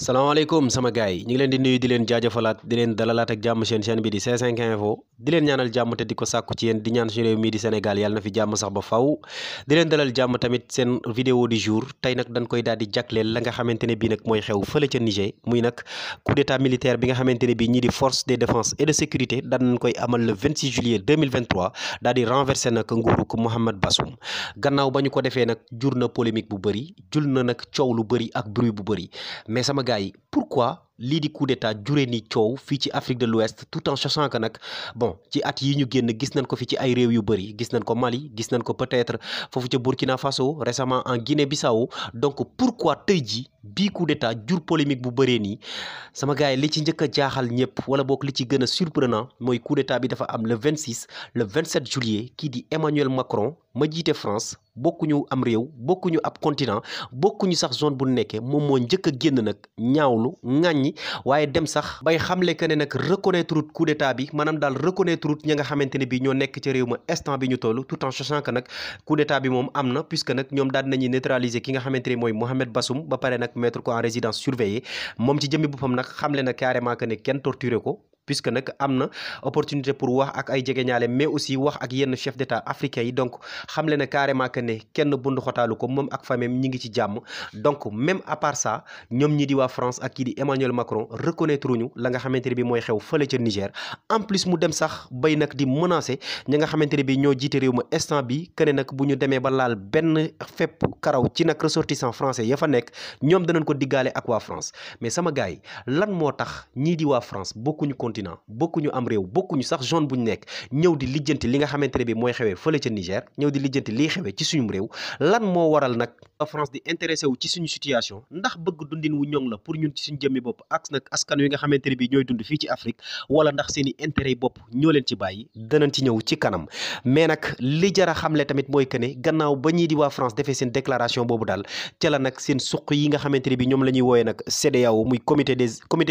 salaamaaleykum sama gars yi ñu ngi leen di nuyu di leen jaajëfalaat di leen dalalaat ak jàmm chaîne bi di C5 Info di leen ñaanal jàmm te di ko sàkku ci yéen di ñaan suñu réew mii di Sénégal yàlla na fi jàmm sax ba faw di leen dalal jàmm tamit seen vidéo du jour tey nag dañ koy daal di jagleel la nga xamante ne bii nag mooy xew fële ca Niger muy nag coup d'état militaire bi nga xamante ne bii ñii di force de défense et de sécurité daan nañ koy amal le 26 juillet 2023 daal di renversé nag nguuruk Mohamed Bazoum gannaaw ba ñu ko defee nag jur na polémique bu bëri jur na nag coow lu bëri ak bruit bu bëri mais sama gars yi pourquoi lii di coup d'état juree ni coow fii ci Afrique de l'Ouest tout en sachant que nag bon ci at yi ñu génn gis nañ ko fi ci ay réew yu bëri gis nañ ko Mali gis nañ ko peut-être foofu ca Burkina Faso récemment en Guinée-Bissau donc pourquoi tey ji bii coup d'état jur polémique bu bëree nii sama gars yi li ci njëkk a jaaxal ñëpp wala boog li ci gën a surprenant mooy coup d'état bi dafa am le 26 le 27 juillet kii di Emmanuel Macron ma jiite France bokkuñu am réew bokkuñu ab continent bokkuñu sax zone bu nekkee moom moo njëkk a génn nag ñaawlu ŋàññi waaye dem sax bay xamle que ne nag reconnaître coup d'état bi maanaam daal reconnaître ñi nga xamante ne bi ñoo nekk ci réew ma instant bi ñu toll tout en sachant que nag coup d'état bi moom am na puisque nag ñoom daal nañuy neutraliser ki nga xamante ne mooy Mohamed Bazoum ba pare nag mettre ko en résidence surveillée moom ci jëmmi boppam nag xamle na carrément que ne kenn torturé ko puisque nag am na opportunité pour wax ak ay jegeñaale mais aussi wax ak yenn chef d'état africain yi donc xamle na carrément que ne kenn bundu xotaalu ko moom ak famille ñi ngi ci jàmm donc même à part ça ñoom ñi di waa France ak kii di Emmanuel Macron reconnaître ñu la nga xamante ne bi mooy xew fële ca Niger en plus mu dem sax bay nag di menacer ñi nga xamante ne bi ñoo jiite réew ma instant bi que ne nag bu ñu demee ba laal benn fépp karaw ci nag ressortissant français ya fa nekk ñoom danañ ko diggaale ak waa France mais sama gars yi lan moo tax ñii di waa France bokkuñu continent bokkuñu am réew bokkuñu sax zone bu ñu nekk ñëw di lijjanti li nga xamante ne bi mooy xewee fële ca Niger ñëw di lijjanti liy xewee ci suñu réew lan moo waral nag France di intéressé wu ci suñu situation ndax bëgg dundin wu ñoŋ la pour ñun ci suñu jëmmi bopp ak nag askan wi nga xamante ne bi ñooy dund fii ci Afrique wala ndax seen i intérêt yi bopp ñoo leen ci bàyyi danañ ci ñëw ci kanam mais nag li jar a xamle tamit mooy que ne gannaaw ba ñii di waa France defee seen déclaration boobu daal ca la nag seen suq yi nga xamante ne bi ñoom la ñuy wooyee nag CEDEAO muy comité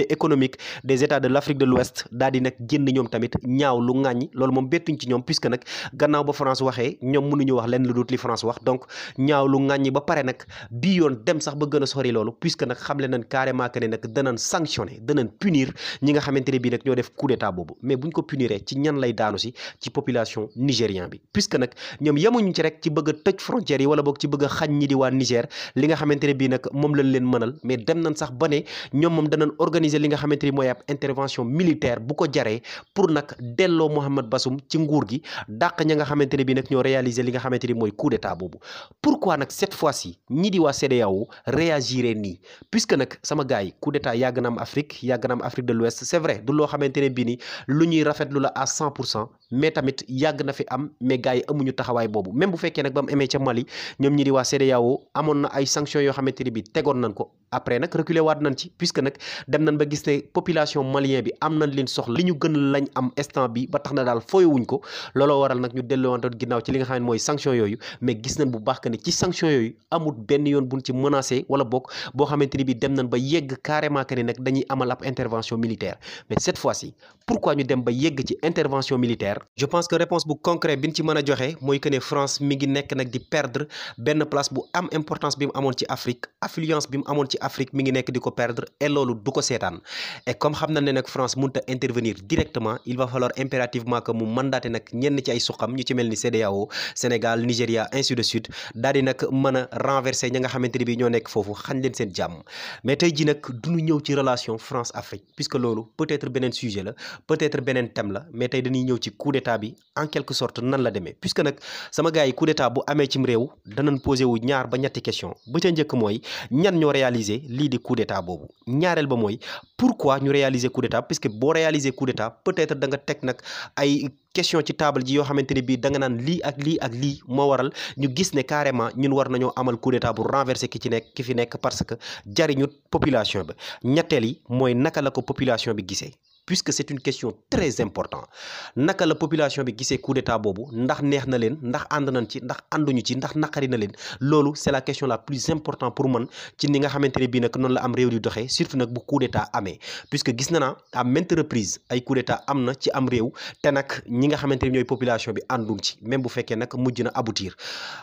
économique des états de l'Afrique de l'Ouest daal di nag génn ñoom tamit ñaaw lu ŋàññi loolu moom bettuñ ci ñoom puisque nag gannaaw ba France waxee ñoom mënuñu wax leen lu dut li France wax donc ñaaw lu ŋàññi ba pare nag bii yoon dem sax ba gën a sori loolu puisque nag xamle nañ carrément que ne nag danañ sanctionner danañ punir ñi nga xamante ne bii nag ñoo def coup d'état boobu mais buñ ko puniree ci ñan lay daanu si ci population nigérien bi puisque nag ñoom yemuñu ci rek ci bëgg a tëj frontières yi wala boog ci bëgg a xañ ñi di waa Niger li nga xamante ne bii nag moom lañ leen mënal mais dem nañ sax ba ne ñoom moom danañ organiser li nga xamante ni mooy ab intervention militaire bu ko jaree pour nag delloo Mohamed Bazoum ci nguur gi dàq ña nga xamante ne bii nag ñoo réaliser li nga xamante ni mooy coup d'état boobu pourquoi nag cette fois-ci ñi di waa CEDEAO réagiré nii puisque nag sama gars yi coup d'état yàgg na am Afrique yàgg na am Afrique de l'Ouest c'est vrai du loo xamante ne bii ni lu ñuy rafetlu la à 100% mais tamit yàgg na fi am mais gars yi amuñu taxawaay boobu même bu fekkee nag ba mu amee ca Mali ñoom ñi di waa CEDEAO amoon na ay sanctions yoo xamante ne bii tegoon nañ ko après nag reculer waat nañ ci puisque nag dem nañ ba gis ne population malien bi am nañ leen soxla li ñu gën lañ am instant bi ba tax na daal fooyewuñ ko looloo waral nag ñu delluwantoon ginnaaw ci li nga xam ne mooy sanction yooyu mais gis nañ bu baax que ne ci sanction yooyu amul benn yoon buñ ci menacé wala bokk boo xamante ni bi dem nañ ba yegg carrément que ne nag dañuy amal ab intervention militaire mais cette fois-ci pourquoi ñu dem ba yegg ci intervention militaire je pense que réponse bu concret bi ñu ci mën a joxe mooy que ne France mi ngi nekk nag di perdre benn place bu am importance bi mu amoon ci Afrique affluence bi mu amoon ci Afrique mi ngi nekk di ko perdre et loolu du ko seetaan et comme xam na ne nag France mënut a intervenir directement il va falloir impérativement que mu mandaté nag ñenn ci ay suqam ñu ci mel ni CEDEAO Sénégal Nigéria ainsi de suite daal di nag mën a renverser ña nga xamante ne bi ñoo nekk foofu xañ leen seen jàmm mais tey ji nag duñu ñëw ci relation France Afrique puisque loolu peut-être beneen sujet la peut-être beneen thème la mais tey dañuy ñëw ci coup d'état bi en quelque sorte nan la demee puisque nag sama gars yi coup d'état bu amee cim réew danañ posé wu ñaar ba ñetti question ba ca njëkk mooy ñan ñoo réaliser lii di coup d'état boobu ñaareel ba mooy pourquoi ñu réaliser coup d'état puisque boo réaliser coup d'état peut-être da nga teg nag ay question ci table ji yoo xamante ne bii da nga naan lii ak lii ak lii moo waral ñu gis ne carrément ñun war nañoo amal coup d'état bu renverser ki fi nekk parce que jariñu population bi ñetteel yi mooy naka la ko population bi gisee puisque c'est une question très importante naka la population bi gisee coup d'état boobu ndax neex na leen ndax ànd nañ ci ndax ànduñu ci ndax naqari na leen loolu c'est la question la plus importante pour man ci ni nga xamante ne bii nag noonu la am réew di doxee surtout nag bu coup d'état amee puisque gis na naa à maintes reprises ay coup d'état am na ci am réew te nag ñi nga xamante ne ñooy population bi àndul ci même bu fekkee nag mujj na aboutir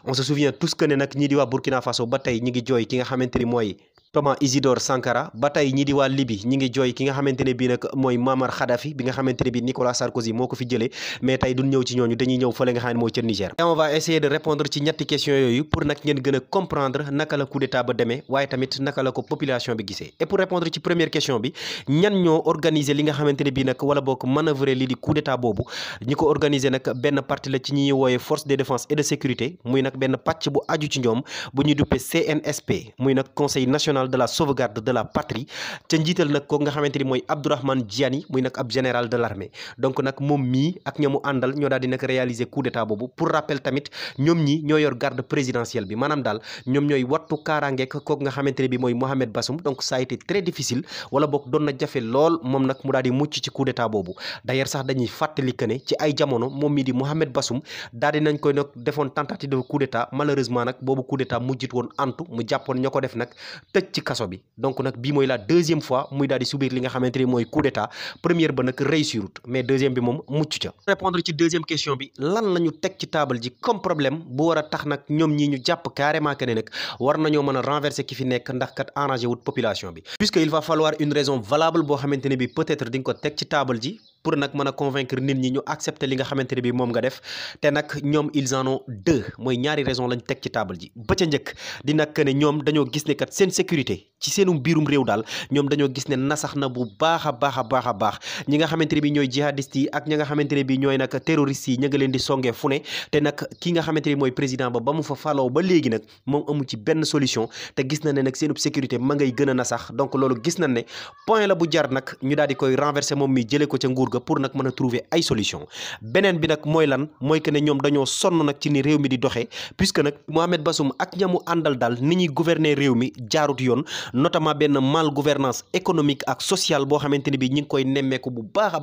on se souvient tous que ne nag ñii di waa Burkina Faso ba tey ñi ngi jooy ki nga xamante ni mooy Thomas Isidore Sankara ba tey ñi di waa Libye ñi ngi jooy ki nga xamante ne bii nag mooy Muammar Kadhafi bi nga xamante ne bii Nicolas Sarkozy moo ko fi jëlee mais tey duñ ñëw ci ñooñu dañuy ñëw fële nga xam ne mooy ca Niger. Et on va essayer de répondre ci ñetti questions yooyu pour nag ngeen gën a comprendre naka la coup d'état ba demee waaye tamit naka la ko population bi gisee. Et pour répondre ci première question bi ñan ñoo organiser li nga xamante ne bii nag wala boog manœuvrer lii di coup d'état boobu ñi ko organiser nag benn parti la ci ñi ñuy wooyee force de défense et de sécurité muy nag benn pàcc bu aju ci ñoom bu ñuy duppee CNSP muy nag conseil national de la sauvegarde de la patrie ca njiital nag ko nga xamante ni mooy Abdourahmane Tiani muy nag ab général de l'armée donc nag moom mii ak ñamu àndal ñoo daal di nag réaliser coup d'état boobu pour rappel tamit ñoom ñi ñoo yor garde présidentielle bi maanaam daal ñoom ñooy wattu kaaraangeek kooku nga xamante ne bi mooy Mohamed Bassoum donc ça a été très difficile wala boog doon na jafe lool moom nag mu daal di mucc ci coup d'état boobu d'ailleurs sax dañuy fàttali que ne ci ay jamono moom mii di Mohamed Bassoum daal di nañ koy nag defoon tentative de coup d'état malheureusement nag boobu coup d'état mujjit woon antu mu jàppoon ñoo ko def nag tëj ci kaso bi donc nag bii mooy la deuxième fois muy daal di subir li nga xamante ni mooy coup d'état première ba nag réussirut mais deuxième bi moom mucc ca. Répondre ci deuxième question bi lan la ñu teg ci table ji comme problème bu war a tax nag ñoom ñii ñu jàpp carrément que ne nag war nañoo mën a renverser ki fi nekk ndax kat arrangé wut population bi. puisque il va falloir une raison valable boo xamante ne bi peut-être di nga ko teg ci table ji pour nag mën a convaincre nit ñi ñu accepter li nga xamante ne bi moom nga def te nag ñoom ils en ont deux mooy ñaari raison lañ teg ci table ji ba ca njëkk di nag ne ñoom dañoo gis ne kat seen sécurité ci seenum biirum réew daal ñoom dañoo gis ne nasax na bu baax a baax ñi nga xamante ne bi ñooy jihadistes yi ak ñi nga xamante ne bi ñooy nag terroristes yi ña nga leen di songee fu ne te nag ki nga xamante ne mooy président ba mu fa faloo ba léegi nag moom amu ci benn solution te gis na ne nag seenub sécurité ma ngay gën a nasax donc loolu gis nañ ne point la bu jar nag ñu daal di koy renverser moom mi jëlee ko ca nguur ga pour nag mën a trouver ay solution beneen bi nag mooy lan mooy que ne ñoom dañoo sonn nag ci ni réew mi di doxee puisque nag Mohamed Bassoum ak ñamu àndal daal ni ñuy gouverner réew mi jaarut yoon notamment benn mal gouvernance économique ak sociale boo xamante ni bi ñi ngi koy nemmeeku bu baax a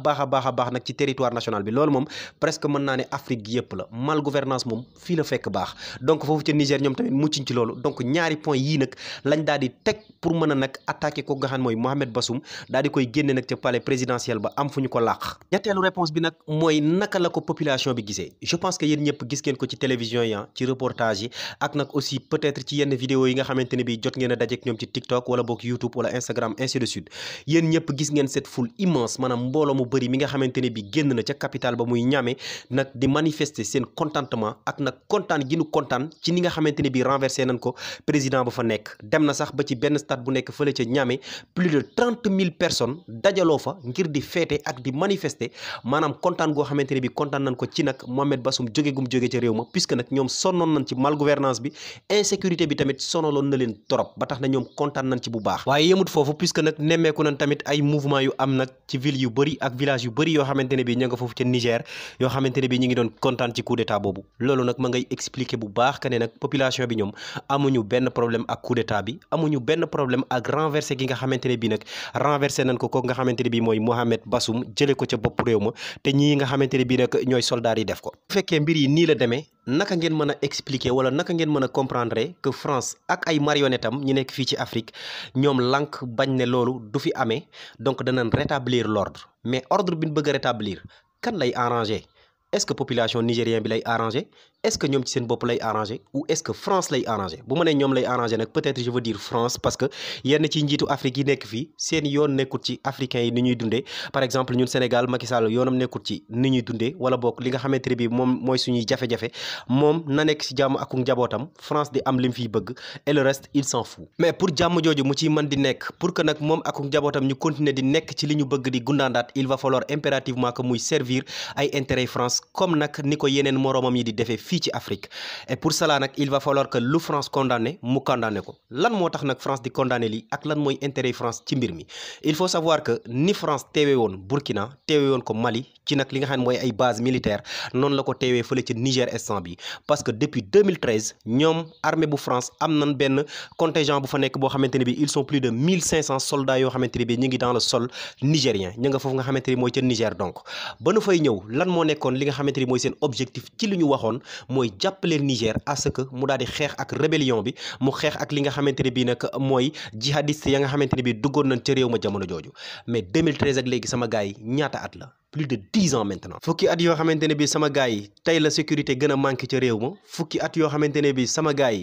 baax nag ci territoire national bi loolu moom presque mën naa ne Afrique gi yëpp la mal gouvernance moom fii la fekk baax donc foofu ca Niger ñoom tamit mucciñ ci loolu donc ñaari point yii nag lañ daal di teg pour mën a nag attaquer ko nga xam mooy Mohamed Bassoum daal di koy génne nag ca palais présidentiel ba am fu ñu ko làq ñetteelu réponse bi nag mooy naka la ko population bi gisee je pense que yéen ñëpp gis ngeen ko ci télévision yi ci reportage yi ak nag aussi peut-être ci yenn vidéo yi nga xamante ne bi jot ngeen a dajeek ñoom ci TikTok wala boog YouTube wala Instagram ainsi de suite yéen ñëpp gis ngeen cette foule immense maanaam mbooloo mu bëri mi nga xamante ne bi génn na ca capitale ba muy Niamey nag di manifester seen contentement ak nag kontaan gi nu kontaan ci ni nga xamante ne bi renversé nañ ko président ba fa nekk dem na sax ba ci benn stade bu nekk fële ca Niamey plus de 30 000 personnes dajaloo fa ngir di feete ak di manifester maanaam kontaan goo xamante ne bi kontaan nañ ko ci nag Mohamed Bassoum jóge gum jóge ca réew ma puisque nag ñoom sonnoon nañ ci mal gouvernance bi insécurité bi tamit sonaloon na leen trop ba tax na ñoom kontaan nañ ci bu baax waaye yemut foofu puisque nag nemmeeku nañ tamit ay mouvement yu am nag ci ville yu bëri ak village yu bëri yoo xamante ne bi ñu nga foofu ca Niger yoo xamante ne bi ñu ngi doon kontaan ci coup d'état boobu loolu nag ma ngay expliquer bu baax que ne nag population bi ñoom amuñu benn problème ak coup d'état bi amuñu benn problème ak renversé gi nga xamante ne bi nag renversé nañ ko kooku nga xamante ne bi mooy Mohamed Bassoum jële ko ca bopp réew ma te ñii nga xamante ne bii nag ñooy soldats yi def ko bu fekkee mbir yi nii la demee naka ngeen mën a expliquer wala naka ngeen mën a comprendre que France ak ay marionnettes am ñi nekk fii ci Afrique ñoom lànk bañ ne loolu du fi amee donc danañ rétablir l'ordre mais ordre bi ñu bëgg a rétablir kan lay arranger est-ce que population nigérienne bi lay arranger est-ce que ñoom ci seen bopp lay arranger ou est-ce que France lay arranger bu ma nee ñoom lay arranger nag peut-être je veux dire France parce que yenn ci njiitu Afrique yi nekk fii seen yoon nekkut ci africains yi ni ñuy dundee par exemple ñun Sénégal Macky Sall yoonam nekkut ci ni ñuy dundee wala boog li nga xamante ne bii moom mooy suñuy jafe-jafe moom na nekk ci jàmm ak njabootam France di am lim fiy bëgg et le reste il s'en fout mais pour jàmm jooju mu ciy mën di nekk pour que nag moom ak njabootam ñu continuer di nekk ci li ñu bëgg di gundaandaat il va falloir impérativement que muy servir ay intérêt France comme nag ni ko yeneen moroomam yi di defee fii ci Afrique et pour cela nag il va falloir que lu France condamné mu condamné ko lan moo tax nag France di condamné lii ak lan mooy intérêt France ci mbir mi il faut savoir que ni France teewee woon Burkina teewee woon ko Mali ci nag li nga xam ne mooy ay base militaire noonu la ko teewee fële ci Niger instant bi parce que depuis 2013 ñoom armée bu France am nañ benn contingent bu fa nekk boo xamante ne bi ils sont plus de 1500 soldats yoo xamante ne bi ñu ngi dans le sol nigérien ñu nga foofu nga xamante ni mooy ca Niger donc ba nu fay ñëw lan moo nekkoon li nga xamante ni mooy seen objectif ci li ñu waxoon mooy jàppale Niger à ce que mu daal di xeex ak rébellion bi mu xeex ak li nga xamante ne bii nag mooy jihadiste ya nga xamante ne bii duggoon nañ ca réew ma jamono jooju mais 2013 ak léegi sama gars yi ñaata at la plus de 10 ans maintenant. fukki at yoo xamante ne bi sama gars yi tey la sécurité gën a manqué ca réew ma fukki at yoo xamante ne bi sama gars yi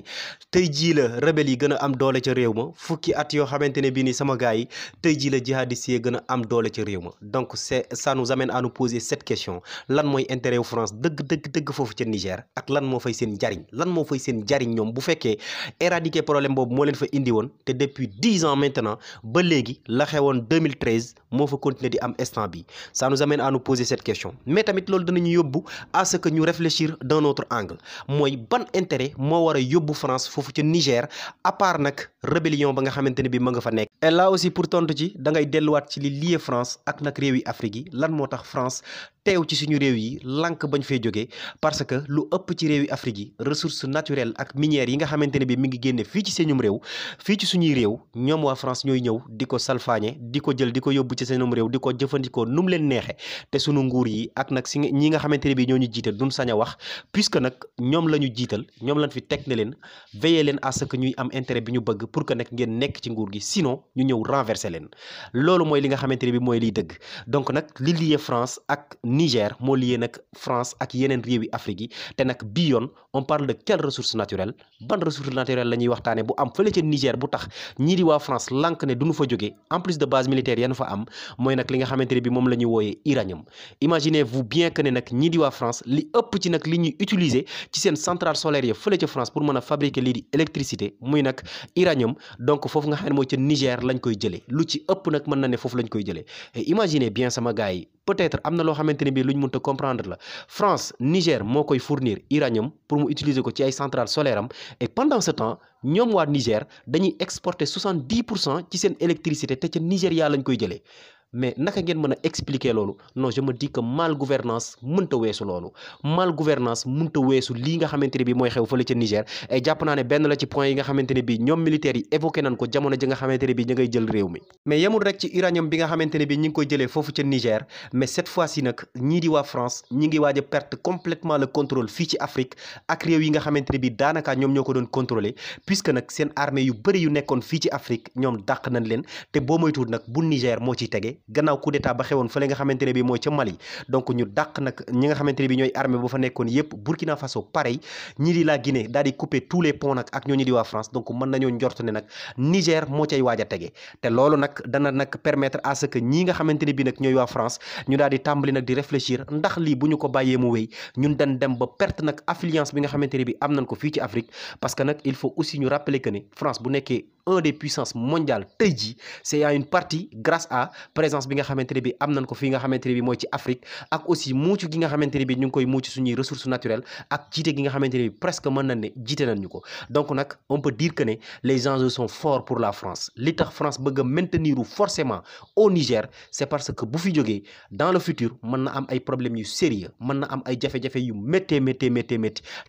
tey jii la rebelle yi gën a am doole ca réew ma fukki at yoo xamante ne bi ni sama gars yi tey jii la jihadistes yi gën a am doole ca réew ma donc ça nous amène à nous poser cette question lan mooy intérêt wu France dëgg foofu ca Niger ak lan moo fay seen njariñ ñoom bu fekkee éradiquer problème boobu moo leen fa indi woon te depuis 10 ans maintenant ba léegi la xewoon 2013 moo fa continuer di am instant bi ça nous amène à nous poser cette question mais tamit loolu danañu yóbbu à ce que ñu réfléchir d'un autre angle mooy ban intérêt moo war a yóbbu France foofu ca Niger à part nag rébellion ba nga xamante ne bi ma nga fa nekk et là aussi pour tontu ci da ngay delluwaat ci li lié France ak nag réew yi Afrique yi lan moo tax France teew ci suñu réew yi lànk bañ fee jógee parce que lu ëpp ci réew yi Afrique yi ressources naturelles ak minières yi nga xamante ne bi mi ngi génne fii ci seenum réew fii ci suñuy réew ñoom waa France ñooy ñëw di ko salfaañe di ko jël di ko yóbbu ci seenum réew di ko jëfandikoo nu mu leen neexe te suñu nguur yi ak nag si ñi nga xamante ne bi ñoo ñu jiital duñ sañ a wax puisque nag ñoom la ñu jiital ñoom lañ fi teg ne leen veiller leen à ce que ñuy am intérêt bi ñu bëgg pour que nag ngeen nekk ci nguur gi sinon ñu ñëw renverser leen loolu mooy li nga xamante ne bi mooy liy dëgg donc nag li lié France ak Niger moo lié nag France ak yeneen réew yi Afrique yi te nag bii yoon on parle de quelle ressource naturelle ban ressource naturelle la ñuy waxtaane bu am fële ca Niger bu tax ñii di waa France lànk ne duñu fa jógee en plus de base militaire yan fa am mooy nag li nga xamante ne bi moom la ñuy wooyee uranium imaginez-vous bien que ne nag ñii di waa France li ëpp ci nag li ñuy utiliser ci seen centrale solaire yi fële ca France pour mën a fabriquer lii di électricité muy nag uranium donc foofu nga xam ne mooy ca Niger lañ koy jëlee lu ci ëpp nag mën na ne foofu lañ koy jëlee et imaginez bien sama gars yi peut-être am na loo xamante ne bii luñ mënta comprendre la France Niger moo koy fournir uranium pour mu utiliser ko ci ay centrales solaires am et pendant ce temps ñoom waa Niger dañuy exporter 70% ci seen électricité te ca Nigéria lañ koy jëlee mais naka ngeen mën a expliquer loolu non je me dis que mal gouvernance mënta weesu loolu mal gouvernance mënta weesu lii nga xamante ne bi mooy xew fële ca Niger et jàpp naa ne benn la ci point yi nga xamante ne bi ñoom militaires yi évoqué nañ ko jamono ji nga xamante ne bi ñu ngay jël réew mi mais yemul rek ci uranium bi nga xamante ne bi ñi ngi koy jëlee foofu ca Niger mais cette fois-ci nag ñii di waa France ñi ngi waaj a perte complètement le contrôle fii ci Afrique ak réew yi nga xamante ne bi daanaka ñoom ñoo ko doon contrôler puisque nag seen armée yu bëri yu nekkoon fii ci Afrique ñoom dàq nañ leen te boo moytuwul nag bu Niger moo ciy tege gannaaw coup d'état ba xewoon fële nga xamante ne bi mooy ca Mali donc ñu dàq nag ñi nga xamante ne bi ñooy armée ba fa nekkoon yépp Burkina Faso pareil ñi di la Guinée daal di couper tous les ponts nag ak ñooñu di waa France donc mën nañoo njort ne nag Niger moo cay waaj a tege te loolu nag dana nag permettre à ce que ñi nga xamante ne bi nag ñooy waa France ñu daal di tàmbali nag di réfléchir ndax lii bu ñu ko bàyyee mu wéy ñun dañ dem ba perte nag affluence bi nga xamante ne bi am nañ ko fii ci Afrique parce que nag il faut aussi ñu rappeler que ne France bu nekkee un des puissances mondiales tey jii c'est à une partie grâce à présence bi nga xamante ne bi am nañ ko fii nga xamante ne bi mooy ci Afrique ak aussi muucu gi nga xamante ne bi ñu ngi koy muucu suñuy ressources naturelles ak jiite gi nga xamante ne bi presque mën nañ ne jiite nañ ñu ko donc nag on peut dire que ne les enjeux sont forts pour la France li tax France bëgg a maintenir forcément au Niger c'est parce que bu fi jógee dans le futur mën na am ay problèmes yu sérieux mën na am ay jafe-jafe yu métti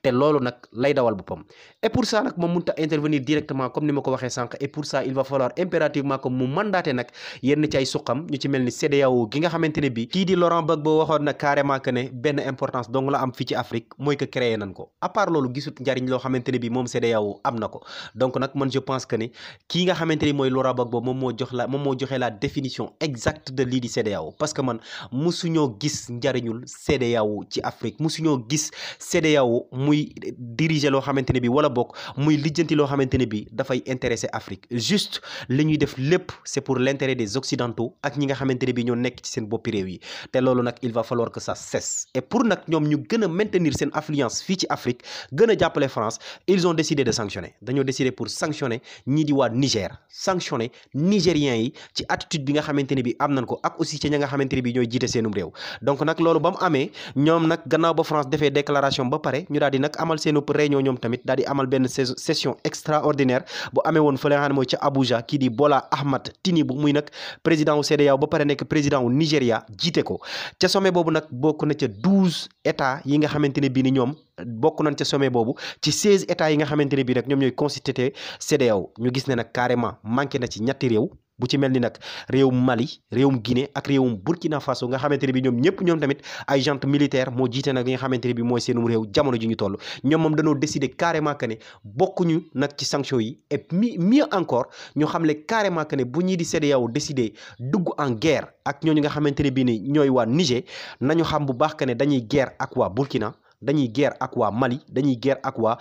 te loolu nag lay dawal boppam et pour ça nag moom mënut a intervenir directement comme ni ma ko waxee et pour ça il va falloir impérativement que mu mandaté nag yenn ci ay suqam ñu ci mel ni CEDEAO gi nga xamante ne bi kii di Laurent Gbagbo waxoon na carrément que ne benn importance donc la am fii ci Afrique mooy que créé nañ ko à part loolu gisut njariñ loo xamante ne bi moom CEDEAO am na ko donc nag man je pense que ne kii nga xamante ni mooy Laurent Gbagbo moom moo joxe la définition exacte de lii di CEDEAO parce que man musuñoo gis njariñul CEDEAO ci Afrique musuñoo gis CEDEAO muy diriger loo xamante ne bi wala bokk muy lijjanti loo xamante ne bi dafay intéresser Afrique juste li ñuy def lépp c'est pour l'intérêt des occidentaux ak ñi nga xamante ne bi ñoo nekk ci seen boppi réew yi te loolu nag il va falloir que ça cesse et pour nag ñoom ñu gën a maintenir seen affluence fii ci Afrique gën a jàppale France ils ont décidé de sanctionner dañoo décidé pour sanctionner ñii di waa Niger sanctionner nigériens yi ci attitude bi nga xamante ne bi am nañ ko ak aussi ci ña nga xamante ne bi ñooy jiite seenum réew donc nag loolu ba mu amee ñoom nag gannaaw ba France defee déclaration ba pare ñu daal di nag amal seenu réunion ñoom tamit daal di amal benn session extraordinaire bu amee woon fële nga xam ne mooy ca Abuja kii di Bola Ahmed Tinubu muy nag président wu CEDEAO ba pare nekk président wu Nigéria jiite ko ca sommet boobu nag bokk na ca 12 états yi nga xamante ne bii ni ñoom bokk nañ ca sommet boobu ci 16 états yi nga xamante ne bii nag ñoom ñooy constitué CEDEAO ñu gis ne nag carrément manqué na ci ñetti réew bu ci mel ni nag réewum Mali réewum Guinée ak réewum Burkina Faso nga xamante ne bi ñoom tamit ay junte militaire moo jiite nag li nga xamante ne bi mooy seenum réew jamono ji ñu toll ñoom moom dañoo décider carrément que ne bokkuñu nag ci sanction yi et mieux encore ñu xam le carrément que ne bu ñii di CEDEAO décider dugg en guerre ak ñooñu nga xamante ne bi ni ñooy waa Niger nañu xam bu baax que ne dañuy guerre ak waa Burkina dañuy guerre ak waa Mali dañuy guerre ak waa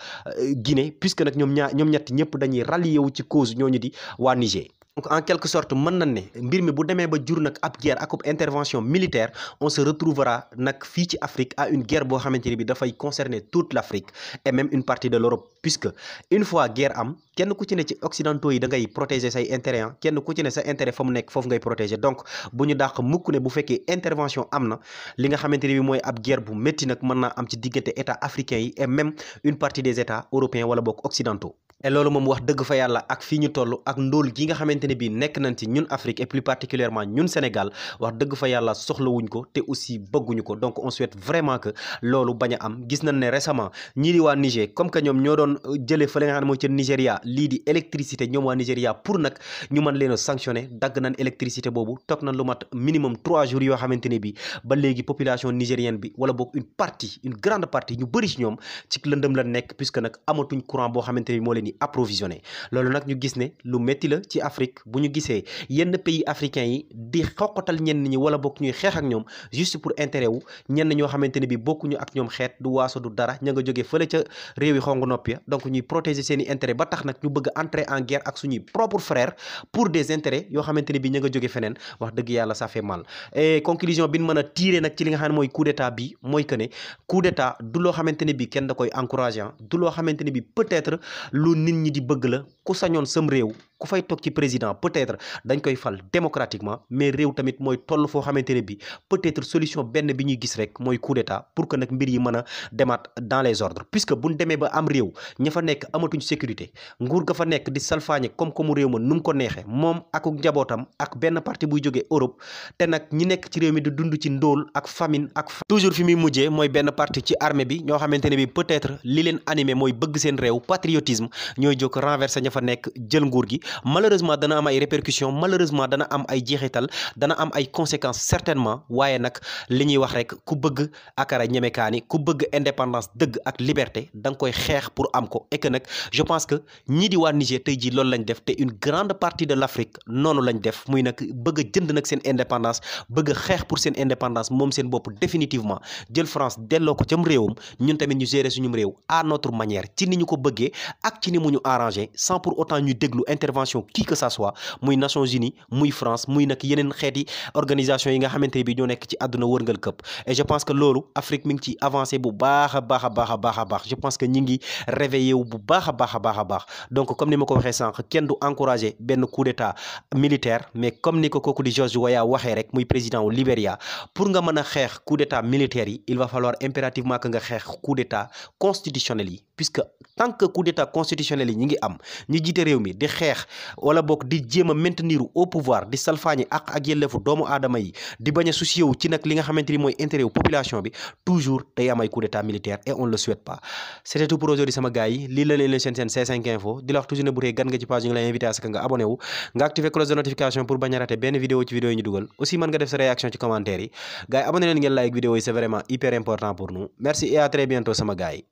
Guinée puisque nag ñoom ñett ñëpp dañuy rallier wu ci cause ñooñu di waa Niger. Donc en quelque sorte mën nañ ne mbir mi bu demee ba jur nag ab guerre ak intervention militaire on se retrouvera nag fii ci Afrique à une guerre boo xamante ne bi dafay concerner toute l'Afrique et même une partie de l'Europe puisque une fois guerre am kenn ku ci ne ci occidentaux yi da ngay protéger say intérêt kenn ku ci ne sa intérêt fa mu nekk foofu ngay protéger donc bu ñu dàq mukk ne bu fekkee intervention am na li nga xamante ne bi mooy ab guerre bu métti nag mën naa am ci diggante état africains yi et même une partie des états européens wala bokk occidentaux. et loolu moom wax dëgg fa yàlla ak fii ñu toll ak ndóol gi nga xamante ne bii nekk nañ ci ñun Afrique et plus particulièrement ñun Sénégal wax dëgg fa yàlla soxlawuñ ko te aussi bëgguñu ko donc on souhaite vraiment que loolu bañ a am gis nañ ne récemment ñii di waa Niger comme que ñoom ñoo doon jëlee fa la nga xam ne mooy ca Nigéria lii di électricité ñoom waa Nigéria pour nag ñu mën leen a sanctionner dagg nañ électricité boobu toog nañ lu mat minimum 3 jours yoo xamante ne bii ba léegi population nigérienne bi wala boog une grande partie ñu bëri ci ñoom ci lëndëm la nekk puisque nag amatuñ courant boo xamante ne bi moo leen approvisionné loolu nag ñu gis ne lu métti la ci Afrique bu ñu gisee yenn pays africains yi di xoqatal ñenn ñi wala bokk ñuy xeex ak ñoom juste pour intérêt wu ñenn ñoo xamante ne bi bokkuñu ak ñoom xeet du waaso du dara ña nga jógee fële ca réew yi xong nopp ya donc ñuy protéger seen i intérêt ba tax nag ñu bëgg entrer en guerre ak suñuy propre frère pour des intérêts yoo xamante ne bi ña nga jógee feneen wax dëgg yàlla ça fait mal et conclusion bi ñu mën a tirer nag ci li nga xam ne mooy coup d'état bi mooy que ne coup d'état du loo xamante ne bi kenn da koy encourager du loo xamante ne bi peut-être lu nit ñi di bëgg la ku sañoon sam réew ku fay toog ci président peut-être dañ koy fal démocratiquement mais réew tamit mooy toll foo xamante ne bi peut-être solution benn bi ñuy gis rek mooy coup d'état pour que nag mbir yi mën a demaat dans les ordres puisque buñ demee ba am réew ña fa nekk amatuñ sécurité nguur ga fa nekk di salfaañe koom-koomu réew ma nu mu ko neexee moom ak njabootam ak benn parti buy jógee Europe te nag ñi nekk ci réew mi di dund ci ndóol ak famine ak toujours fi muy mujjee mooy benn parti ci armée bi ñoo xamante ne bi peut-être li leen animé mooy bëgg seen réew patriotisme ñooy jóg renverser ña fa nekk jël nguur gi malheureusement dana am ay répercussions malheureusement dana am ay jeexital dana am ay conséquences certainement waaye nag li ñuy wax rek ku bëgg akara ñemekaani ku bëgg indépendance dëgg ak liberté da nga koy xeex pour am ko et que nag je pense que ñii di waa Niger tey jii loolu lañ def te une grande partie de l'Afrique noonu lañ def muy nag bëgg a jënd nag seen indépendance bëgg a xeex pour seen indépendance moom seen bopp définitivement jël France delloo ko cam réewam ñun tamit ñu gérer suñum réew à notre manière ci ni ñu ko bëggee ak ci ni mu ñu arrangé sans pour autant ñu déglu intervention qui que ça soit muy Nations Unies muy France muy nag yeneen xeeti organisation yi nga xamante ne bi ñoo nekk ci àdduna wërngal këpp et je pense que loolu Afrique mi ngi ci avancé bu baax a baax a baax a baax a baax je pense que ñi ngi réveillé wu bu baax a baax a baax a baax donc comme ni ma ko waxee sànq kenn du encouragé benn coup d'état militaire mais comme ni ko kooku di George Weah waxee rek muy président wu Libéria pour nga mën a xeex coup d'état militaire yi il va falloir impérativement que nga xeex coup d'état constitutionnel yi puisque tant que coup d'état constitutionnel yi ñi ngi am ñi jiite réew mi di xeex wala bokk di jéem a maintenir au pouvoir di salfaañi ak yelleefu doomu aadama yi di bañ a soucier wu ci nag li nga xamante ni mooy intérêt wu population bi toujours day am ay coup d'état militaire et on le souhaite pas c'était tout pour aujourd'hui sama gars yi lii la leen seen C5 Info di la wax toujours ne bu dee gan nga ci page ñu ngi lay invité à ce que nga abonné wu nga activer cloche de notification pour bañ a rater benn vidéo ci vidéo yi ñu dugal aussi mën nga def sa réaction ci commentaire yi gars yi abonné leen ngeen like vidéo yi c'est vraiment hyper important pour nous merci et à très bientôt sama gars yi